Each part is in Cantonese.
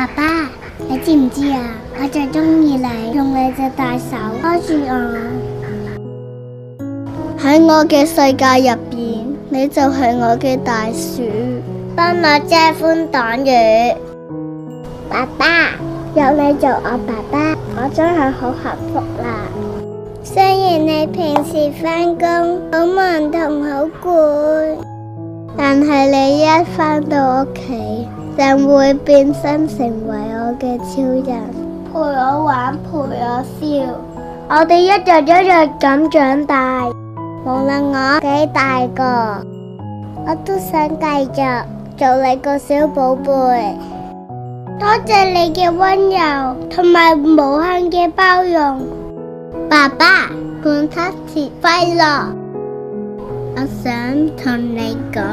爸爸，你知唔知啊？我最中意你，用你隻大手拖住我。喺我嘅世界入邊，你就係我嘅大樹，幫我遮風擋雨。爸爸，有你做我爸爸，我真係好幸福啦。雖然你平時返工好忙同好攰，但係你一返到屋企，就會變身成為我嘅超人，陪我玩，陪我笑。我哋一日一日咁長大，無論我幾大個，我都想繼續做你個小寶貝。多謝你嘅溫柔同埋無限嘅包容。爸爸，聖誕節快樂！我想同你講，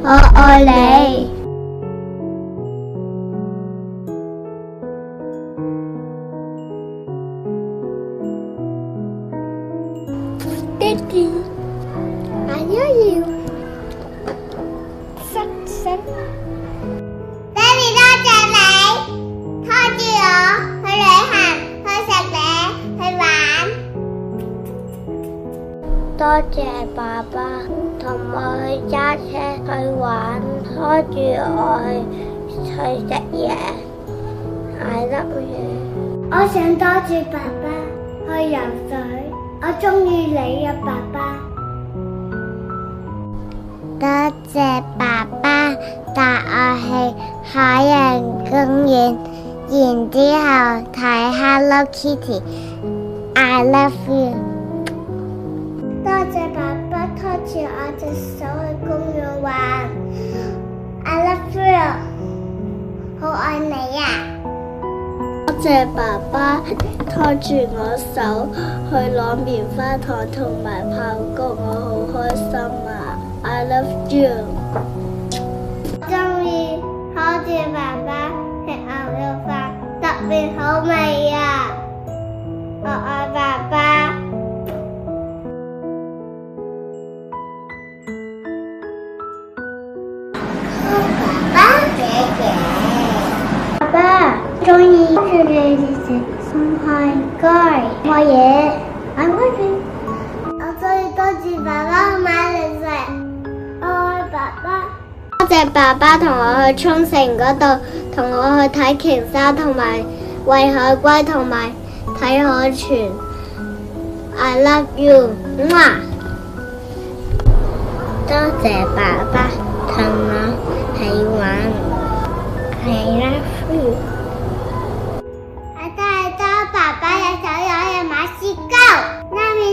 我愛你。爹哋，I love you。爹哋，多謝你拖住我去旅行，去食嘢，去玩。多謝爸爸同我去揸車去玩，拖住我去食嘢。I love you。我想多謝爸爸去游水，我鍾意你啊，爸爸。多謝爸爸帶我去海洋公園，然之後睇 Hello Kitty。I love you。多謝爸爸拖住我隻手去公園玩。I love you。好愛你啊！多謝爸爸拖住我手去攞棉花糖同埋爆谷，我好開心啊！I love you。鍾意拖住爸爸食牛肉飯，特別好味啊！我愛爸爸。爸爸，鍾意住你哋食生菜雞乜嘢？我愛你。我鍾意多謝爸爸買零食。我愛爸爸。多謝爸爸同我去沖繩嗰度，同我去睇鯨鯊，同埋餵海龜，同埋睇海豚。I love you。多謝爸爸同我去玩。I love you。我帶多爸爸嘅手有去買雪糕。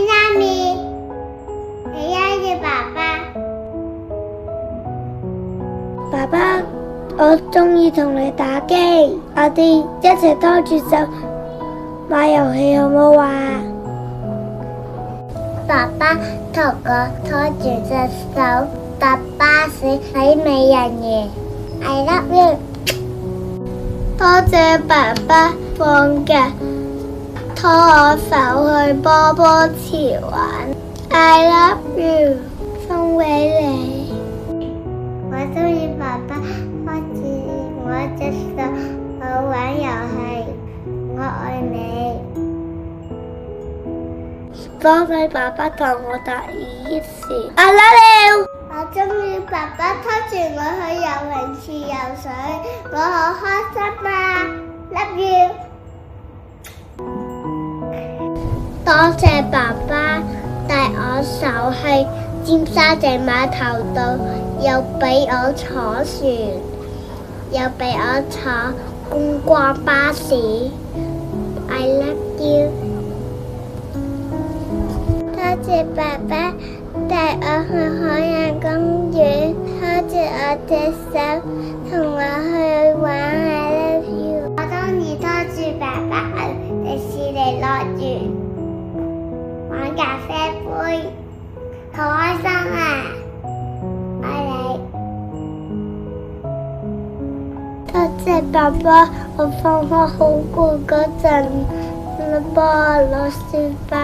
Yummy。你愛住爸爸。爸爸，我鍾意同你打機，我哋一齊拖住手買遊戲好唔好啊？爸爸同我拖住隻手搭巴士睇美人魚。I love you。多謝爸爸放假拖我手去波波池玩。I love you。送俾你。我鍾意爸爸拖住我隻手去玩遊戲。我愛你。多謝爸爸同我打耳屎。I love you。我鍾意爸爸拖住我去游泳池游水，我好開心啊 ！Love you。多謝爸爸帶我手去尖沙咀碼頭度，又俾我坐船，又俾我坐觀光巴士。I love you。多謝爸爸帶我去海洋公園，拖住我隻手同我去玩。I love you。我鍾意拖住爸爸去迪士尼樂園玩咖啡杯，好開心啊！愛你。多謝爸爸，我放學好攰嗰陣，你幫我攞書包。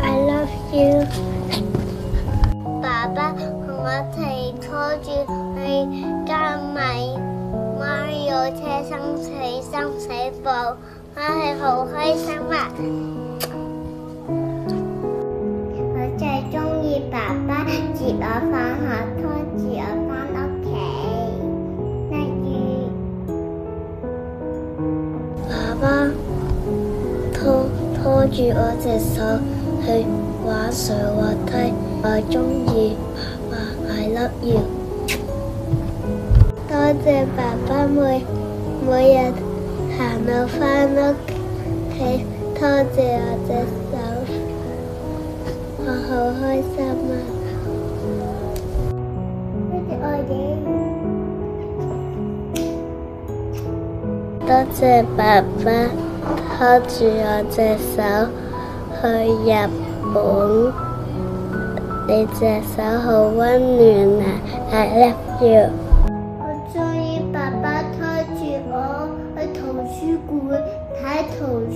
I love you。爸爸同我一齊拖住去加埋 Mario 車生死報，我係好開心啊！我最鍾意爸爸接我返學，拖住我返屋企。例如爸爸拖住我隻手去玩水滑梯，我鍾意爸爸 I love you。多謝爸爸每日行到返屋企，拖住我隻手，我好開心啊！多謝爸爸拖住我隻手去日本，你隻手好溫暖啊 ！I love you。我鍾意爸爸拖住我去圖書館睇圖書。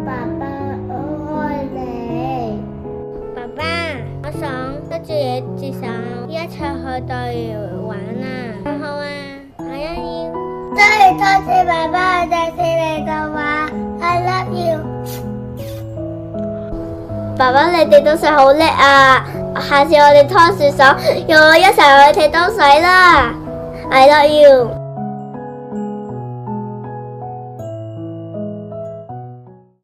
爸爸，我愛你。爸爸，我想跟住你隻手一齊去大園玩啊！好啊，我一要。真係多謝爸爸我帶你嚟玩 ，I love you。爸爸，你哋都水好叻啊！下次我哋拖住手，用我一齊去睇東水啦！I love you。